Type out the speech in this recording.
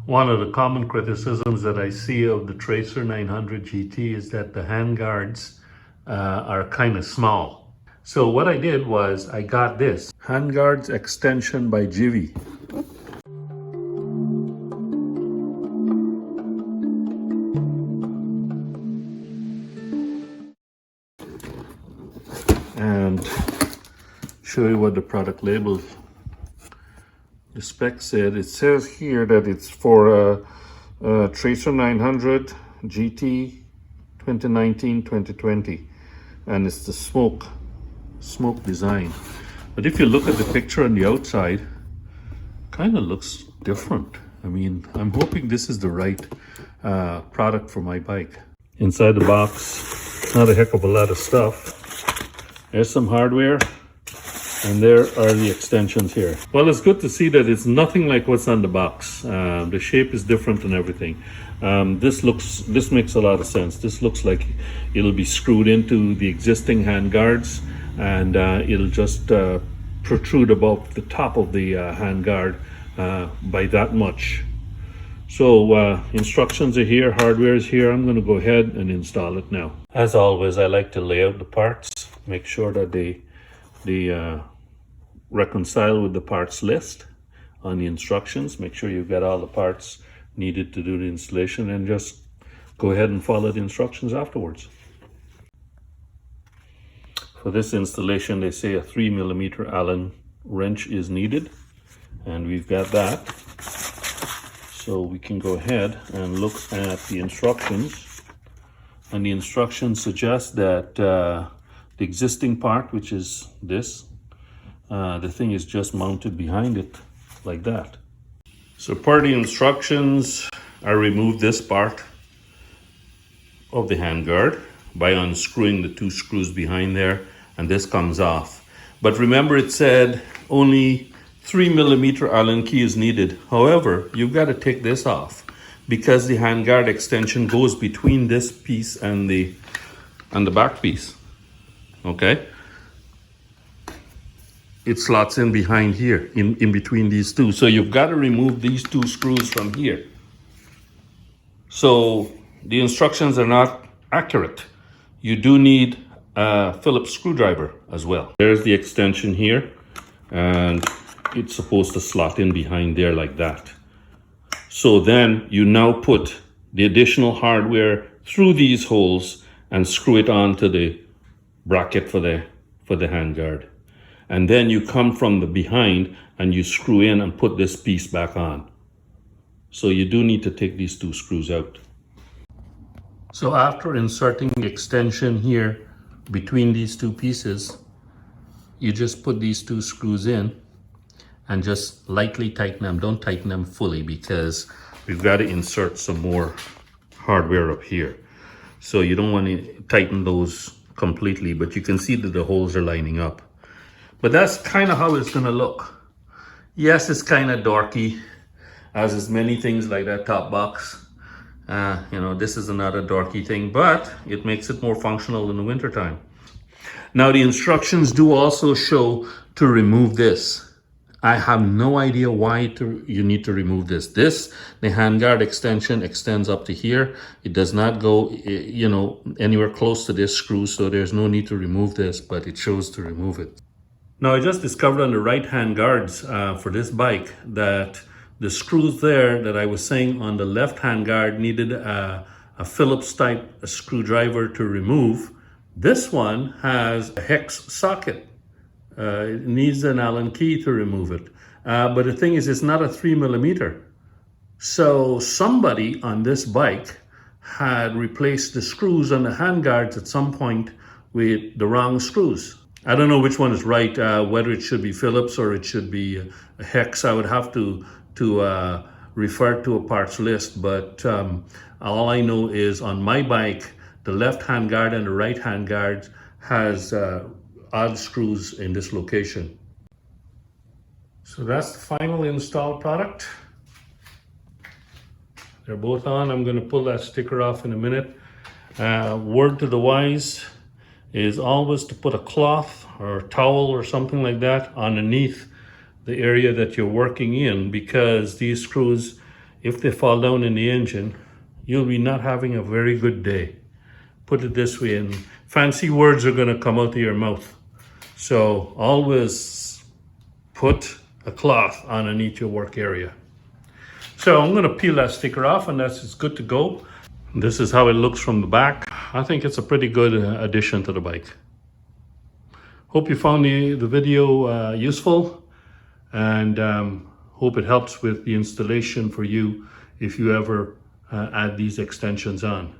One of the common criticisms that I see of the Tracer 900 GT is that the handguards are kind of small. So what I did was I got this handguards extension by Givi. And show you what the product label, the spec said. It says here that it's for a Tracer 900 GT 2019-2020, and it's the smoke design. But if you look at the picture on the outside, kind of looks different. I mean, I'm hoping this is the right product for my bike. Inside the box, not a heck of a lot of stuff. There's some hardware, and there are the extensions here. Well, it's good to see that it's nothing like what's on the box. The shape is different and everything. This makes a lot of sense. This looks like it'll be screwed into the existing handguards, and it'll just protrude above the top of the handguard by that much. So instructions are here, hardware is here. I'm going to go ahead and install it now. As always, I like to lay out the parts, make sure that they reconcile with the parts list on the instructions. Make sure you've got all the parts needed to do the installation, and just go ahead and follow the instructions afterwards. For this installation, they say a 3mm Allen wrench is needed, and we've got that. So we can go ahead and look at the instructions, and the instructions suggest that the existing part, which is this, the thing is just mounted behind it like that. So per the instructions, I removed this part of the handguard by unscrewing the two screws behind there, and this comes off. But remember, it said only 3mm Allen key is needed. However, you've got to take this off because the handguard extension goes between this piece and the back piece. Okay? It slots in behind here, in between these two. So you've got to remove these two screws from here. So the instructions are not accurate. You do need a Phillips screwdriver as well. There's the extension here, and it's supposed to slot in behind there like that. So then you now put the additional hardware through these holes and screw it onto the bracket for the handguard. And then you come from the behind and you screw in and put this piece back on. So you do need to take these two screws out. So after inserting the extension here between these two pieces, you just put these two screws in and just lightly tighten them. Don't tighten them fully because we've got to insert some more hardware up here. So you don't want to tighten those completely, but you can see that the holes are lining up. But that's kind of how it's going to look. Yes, it's kind of dorky, as is many things like that top box. You know, this is another dorky thing, but it makes it more functional in the wintertime. Now, the instructions do also show to remove this. I have no idea why you need to remove this. The handguard extension extends up to here. It does not go, you know, anywhere close to this screw, so there's no need to remove this, but it shows to remove it. Now, I just discovered on the right hand guards for this bike that the screws there that I was saying on the left hand guard needed a Phillips type screwdriver to remove. This one has a hex socket. It needs an Allen key to remove it. But the thing is, it's not a 3mm. So somebody on this bike had replaced the screws on the handguards at some point with the wrong screws. I don't know which one is right, whether it should be Phillips or it should be a hex. I would have to refer to a parts list, but all I know is on my bike, the left handguard and the right handguard has odd screws in this location. So that's the final installed product. They're both on. I'm going to pull that sticker off in a minute. Word to the wise is always to put a cloth or a towel or something like that underneath the area that you're working in, because these screws, if they fall down in the engine, you'll be not having a very good day. Put it this way, and fancy words are going to come out of your mouth. So always put a cloth underneath your work area. So I'm going to peel that sticker off, and that's good to go. This is how it looks from the back. I think it's a pretty good addition to the bike. Hope you found the video useful, and hope it helps with the installation for you if you ever add these extensions on.